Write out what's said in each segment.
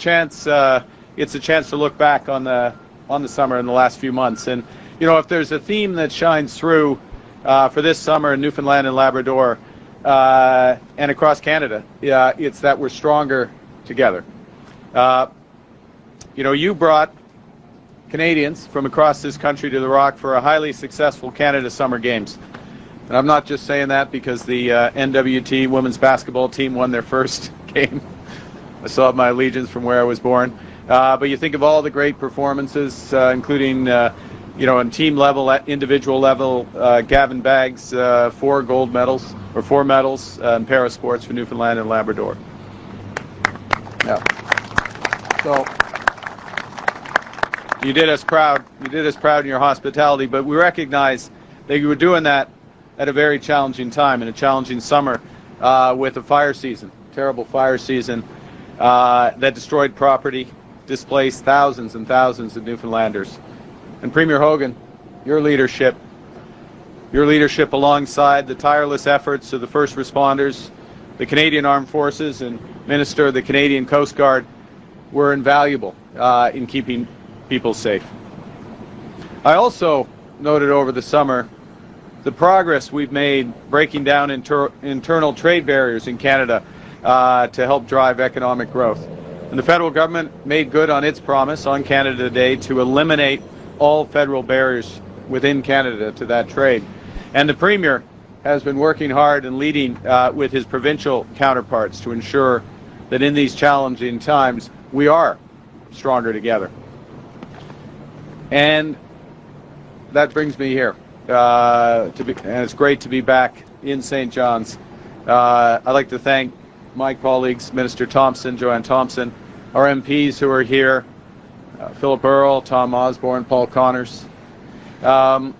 chance. It's a chance to look back on the summer in the last few months. And you know, if there's a theme that shines through for this summer in Newfoundland and Labrador and across Canada, it's that we're stronger together. You know, you brought Canadians from across this country to the Rock for a highly successful Canada Summer Games. And I'm not just saying that because the NWT women's basketball team won their first game. I still have my allegiance from where I was born. But you think of all the great performances, including, you know, on team level, at individual level, Gavin Baggs, 4 medals in para sports for Newfoundland and Labrador. Yeah. So you did us proud. You did us proud in your hospitality, but we recognize that you were doing that at a very challenging time, in a challenging summer with a fire season, terrible fire season that destroyed property, displaced thousands and thousands of Newfoundlanders. And Premier Hogan, your leadership alongside the tireless efforts of the first responders, the Canadian Armed Forces, and Minister of the Canadian Coast Guard were invaluable in keeping people safe. I also noted over the summer the progress we've made breaking down internal trade barriers in Canada to help drive economic growth. And the federal government made good on its promise on Canada Day to eliminate all federal barriers within Canada to that trade. And the Premier has been working hard and leading with his provincial counterparts to ensure that in these challenging times we are stronger together. And that brings me here. And it's great to be back in St. John's. I'd like to thank my colleagues, Minister Thompson, Joanne Thompson, our MPs who are here, Philip Earle, Tom Osborne, Paul Connors. And,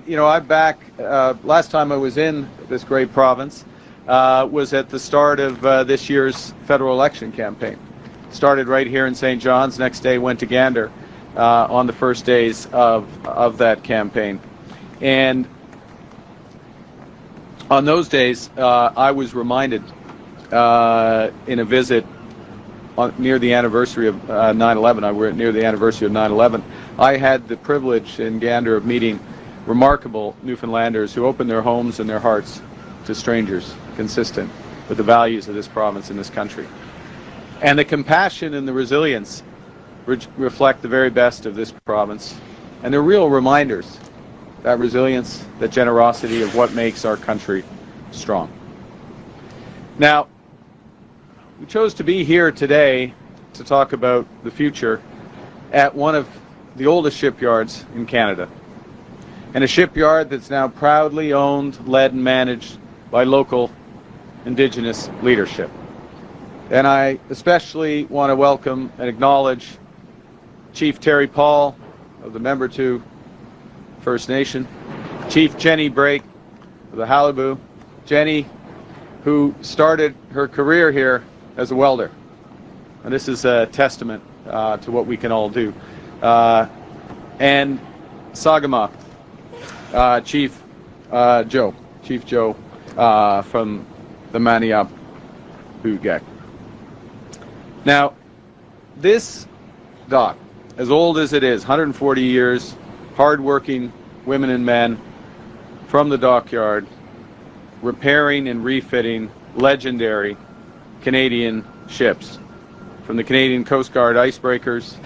you know, I'm back. Last time I was in this great province was at the start of this year's federal election campaign. Started right here in St. John's. Next day went to Gander on the first days of that campaign. And on those days, I was reminded in a visit near the anniversary of 9/11. I were near the anniversary of 9/11. I had the privilege in Gander of meeting remarkable Newfoundlanders who opened their homes and their hearts to strangers, consistent with the values of this province and this country. And the compassion and the resilience reflect the very best of this province. And they're real reminders, that resilience, that generosity of what makes our country strong. Now, we chose to be here today to talk about the future at one of the oldest shipyards in Canada. And a shipyard that's now proudly owned, led, and managed by local Indigenous leadership. And I especially want to welcome and acknowledge Chief Terry Paul of the Member 2 First Nation, Chief Jenny Brake of the Qalipu. Jenny, who started her career here as a welder. And this is a testament to what we can all do. And Sagama, Chief Joe from the Maniap Bugak. Now, this dock, as old as it is, 140 years, hard-working women and men from the dockyard, repairing and refitting legendary Canadian ships, from the Canadian Coast Guard icebreakers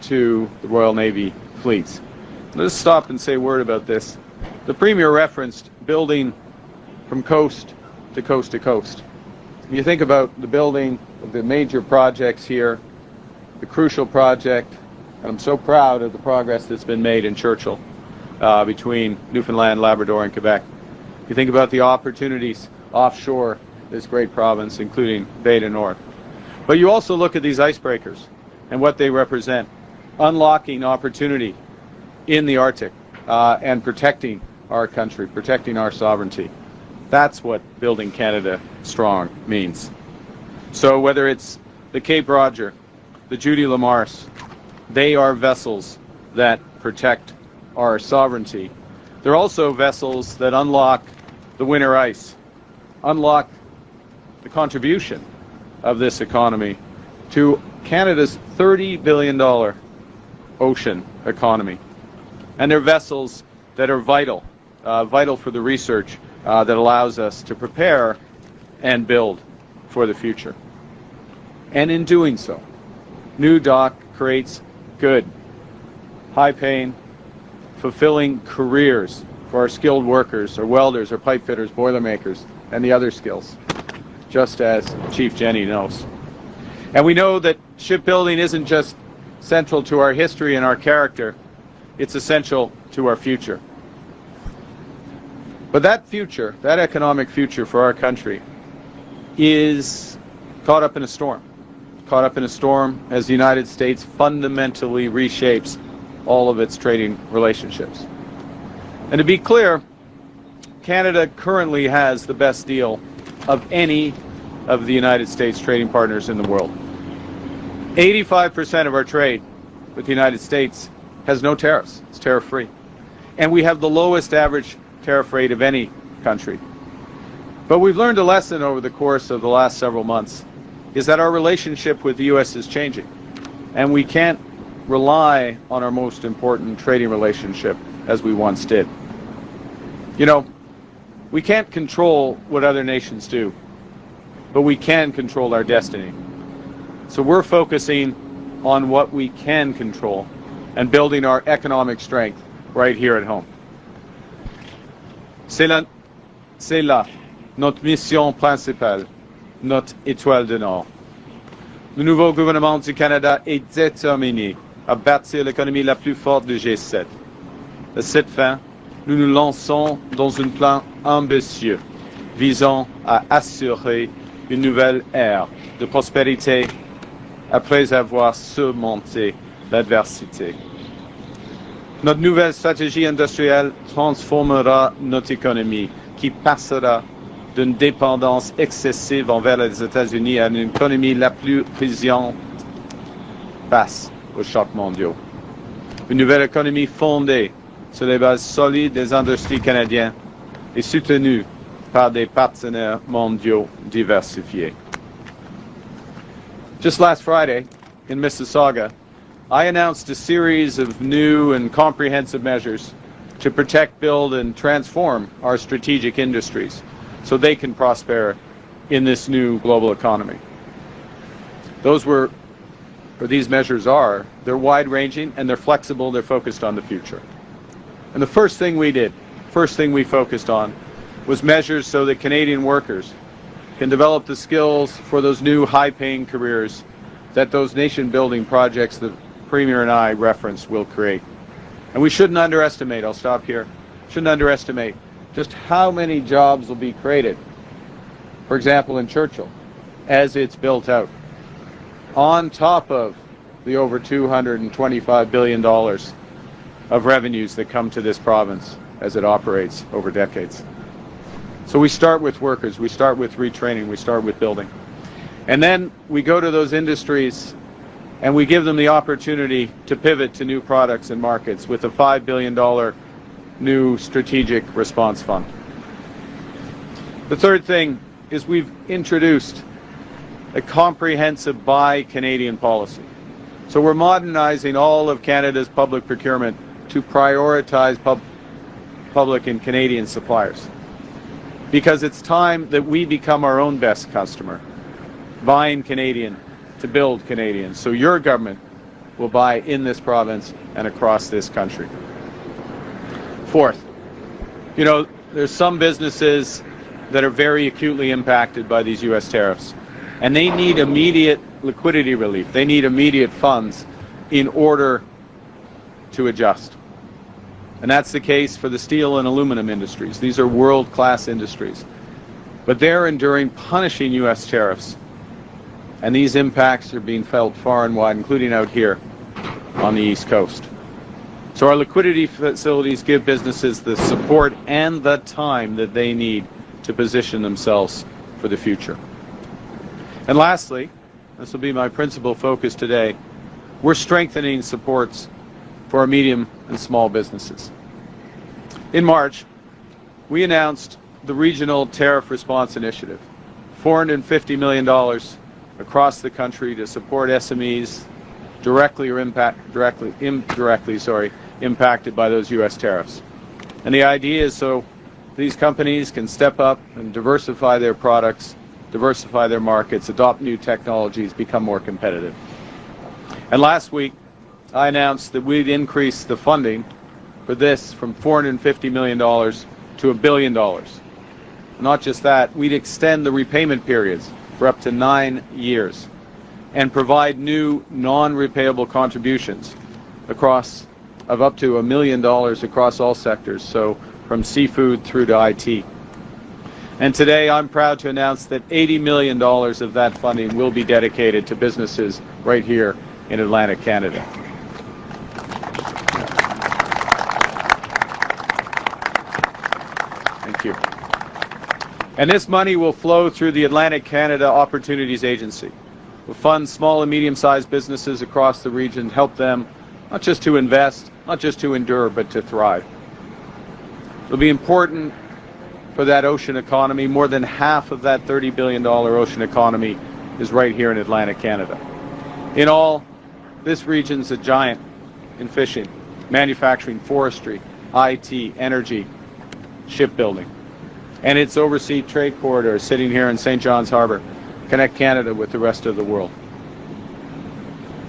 to the Royal Navy fleets. Let's stop and say a word about this. The Premier referenced building from coast to coast to coast. When you think about the building of the major projects here, the crucial project, and I'm so proud of the progress that's been made in Churchill between Newfoundland, Labrador, and Quebec. You think about the opportunities offshore this great province, including Bay du Nord. But you also look at these icebreakers and what they represent, unlocking opportunity in the Arctic and protecting our country, protecting our sovereignty. That's what building Canada strong means. So whether it's the Cape Roger, the Judy Lamars, they are vessels that protect our sovereignty. They're also vessels that unlock the winter ice, unlock the contribution of this economy to Canada's $30 billion ocean economy. And they're vessels that are vital for the research that allows us to prepare and build for the future. And in doing so, New Dock creates good, high-paying, fulfilling careers for our skilled workers, our welders, our pipe fitters, boilermakers, and the other skills, just as Chief Jenny knows. And we know that shipbuilding isn't just central to our history and our character, it's essential to our future. But that future, that economic future for our country, is caught up in a storm. Caught up in a storm as the United States fundamentally reshapes all of its trading relationships. And to be clear, Canada currently has the best deal of any of the United States trading partners in the world. 85% of our trade with the United States has no tariffs. It's tariff-free. And we have the lowest average tariff rate of any country. But we've learned a lesson over the course of the last several months, is that our relationship with the U.S. is changing. And we can't rely on our most important trading relationship as we once did. You know, we can't control what other nations do, but we can control our destiny. So we're focusing on what we can control and building our economic strength right here at home. C'est là notre mission principale, notre étoile de Nord. Le nouveau gouvernement du Canada est déterminé à bâtir l'économie la plus forte du G7. À cette fin, nous nous lançons dans un plan ambitieux visant à assurer une nouvelle ère de prospérité après avoir surmonté l'adversité. Notre nouvelle stratégie industrielle transformera notre économie, qui passera d'une dépendance excessive envers les États-Unis à une économie la plus résiliente face aux chocs mondiaux. Une nouvelle économie fondée sur les bases solides des industries canadiennes et soutenue par des partenaires mondiaux diversifiés. Just last Friday, in Mississauga, I announced a series of new and comprehensive measures to protect, build, and transform our strategic industries so they can prosper in this new global economy. These measures are, they're wide-ranging and they're flexible, they're focused on the future. And the first thing we focused on was measures so that Canadian workers can develop the skills for those new high-paying careers that those nation-building projects that Premier and I referenced will create. And we shouldn't underestimate, I'll stop here, shouldn't underestimate just how many jobs will be created, for example in Churchill, as it's built out, on top of the over $225 billion of revenues that come to this province as it operates over decades. So we start with workers, we start with retraining, we start with building. And then we go to those industries and we give them the opportunity to pivot to new products and markets with a $5 billion new strategic response fund. The third thing is we've introduced a comprehensive Buy Canadian policy. So we're modernizing all of Canada's public procurement to prioritize public and Canadian suppliers. Because it's time that we become our own best customer, buying Canadian to build Canadian. So your government will buy in this province and across this country. Fourth, you know, there's some businesses that are very acutely impacted by these U.S. tariffs, and they need immediate liquidity relief. They need immediate funds in order to adjust. And that's the case for the steel and aluminum industries. These are world-class industries. But they're enduring punishing U.S. tariffs. And these impacts are being felt far and wide, including out here on the East Coast. So our liquidity facilities give businesses the support and the time that they need to position themselves for the future. And lastly, this will be my principal focus today, we're strengthening supports for our medium and small businesses. In March, we announced the Regional Tariff Response Initiative, $450 million across the country to support SMEs directly or indirectly impacted by those U.S. tariffs. And the idea is so these companies can step up and diversify their products, diversify their markets, adopt new technologies, become more competitive. And last week, I announced that we'd increase the funding for this from $450 million to $1 billion. Not just that, we'd extend the repayment periods for up to 9 years and provide new non-repayable contributions of up to $1 million across all sectors, so from seafood through to IT. And today I'm proud to announce that $80 million of that funding will be dedicated to businesses right here in Atlantic Canada. Thank you. And this money will flow through the Atlantic Canada Opportunities Agency. We'll fund small and medium-sized businesses across the region, help them not just to invest, not just to endure, but to thrive. It'll be important for that ocean economy. More than half of that $30 billion ocean economy is right here in Atlantic Canada. In all, this region's a giant in fishing, manufacturing, forestry, IT, energy, shipbuilding. And its overseas trade corridor sitting here in St. John's Harbour connect Canada with the rest of the world.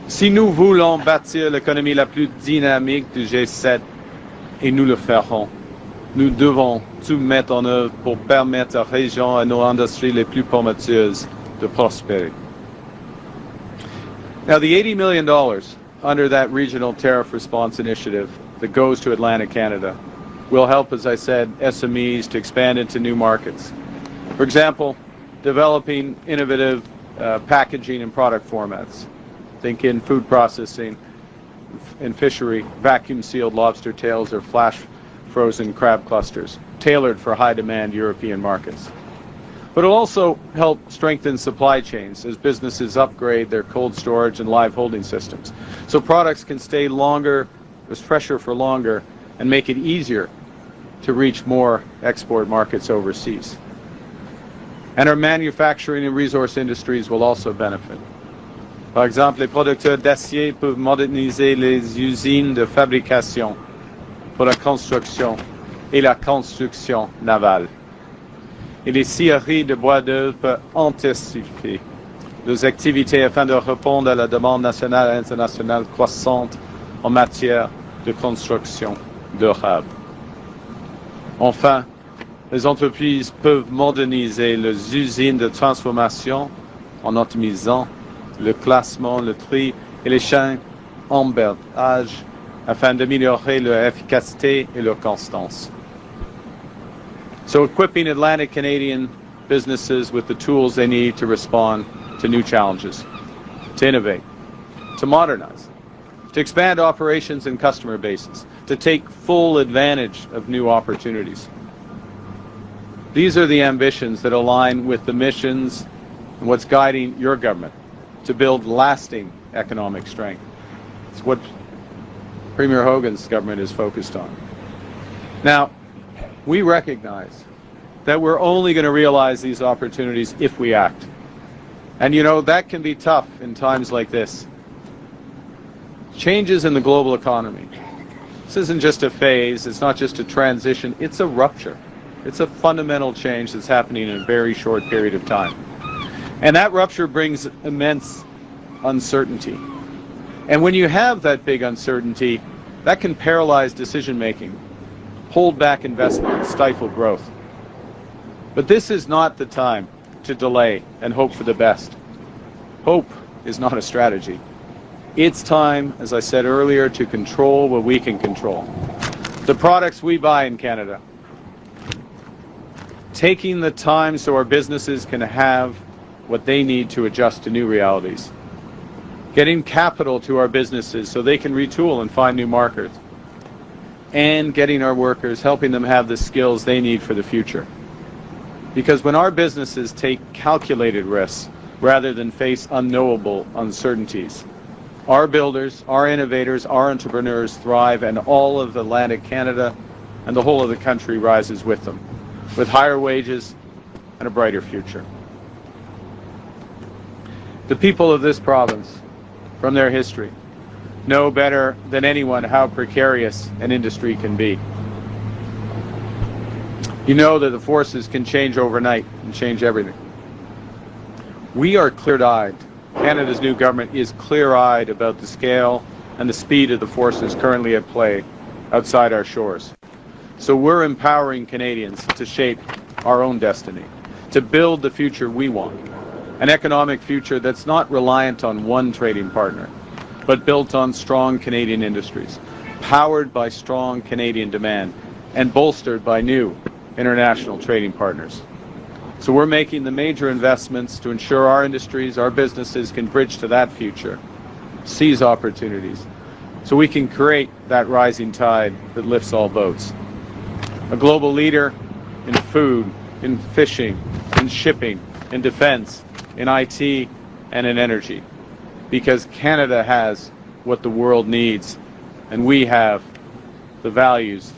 Si nous voulons bâtir l'économie la plus dynamique du G7, et nous le ferons, nous devons tout mettre en œuvre pour permettre à la région et nos industries les plus prometteuses de prospérer. Now, the $80 million under that Regional Tariff Response Initiative that goes to Atlantic Canada will help, as I said, SMEs to expand into new markets. For example, developing innovative packaging and product formats. Think in food processing, in fishery, vacuum-sealed lobster tails or flash-frozen crab clusters, tailored for high-demand European markets. But it'll also help strengthen supply chains as businesses upgrade their cold storage and live holding systems, so products can stay longer, as fresher for longer, and make it easier to reach more export markets overseas. And our manufacturing and resource industries will also benefit. Par exemple, les producteurs d'acier peuvent moderniser les usines de fabrication pour la construction et la construction navale. Et les scieries de bois d'œuvre peuvent intensifier leurs activités afin de répondre à la demande nationale et internationale croissante en matière de construction durable. Enfin, les entreprises peuvent moderniser leurs usines de transformation en optimisant le classement, le tri et les chaînes d'emballage afin d'améliorer leur efficacité et leur constance. So equipping Atlantic Canadian businesses with the tools they need to respond to new challenges, to innovate, to modernize, to expand operations and customer bases, to take full advantage of new opportunities. These are the ambitions that align with the missions and what's guiding your government to build lasting economic strength. It's what Premier Hogan's government is focused on. Now, we recognize that we're only going to realize these opportunities if we act. And you know, that can be tough in times like this. Changes in the global economy. This isn't just a phase, it's not just a transition, it's a rupture. It's a fundamental change that's happening in a very short period of time. And that rupture brings immense uncertainty. And when you have that big uncertainty, that can paralyze decision making, hold back investment, stifle growth. But this is not the time to delay and hope for the best. Hope is not a strategy. It's time, as I said earlier, to control what we can control. The products we buy in Canada. Taking the time so our businesses can have what they need to adjust to new realities. Getting capital to our businesses so they can retool and find new markets. And getting our workers, helping them have the skills they need for the future. Because when our businesses take calculated risks rather than face unknowable uncertainties, our builders, our innovators, our entrepreneurs thrive, and all of Atlantic Canada and the whole of the country rises with them, with higher wages and a brighter future. The people of this province, from their history, know better than anyone how precarious an industry can be. You know that the forces can change overnight and change everything. We are clear-eyed. Canada's new government is clear-eyed about the scale and the speed of the forces currently at play outside our shores. So we're empowering Canadians to shape our own destiny, to build the future we want, an economic future that's not reliant on one trading partner, but built on strong Canadian industries, powered by strong Canadian demand, and bolstered by new international trading partners. So we're making the major investments to ensure our industries, our businesses can bridge to that future, seize opportunities, so we can create that rising tide that lifts all boats. A global leader in food, in fishing, in shipping, in defense, in IT, and in energy. Because Canada has what the world needs, and we have the values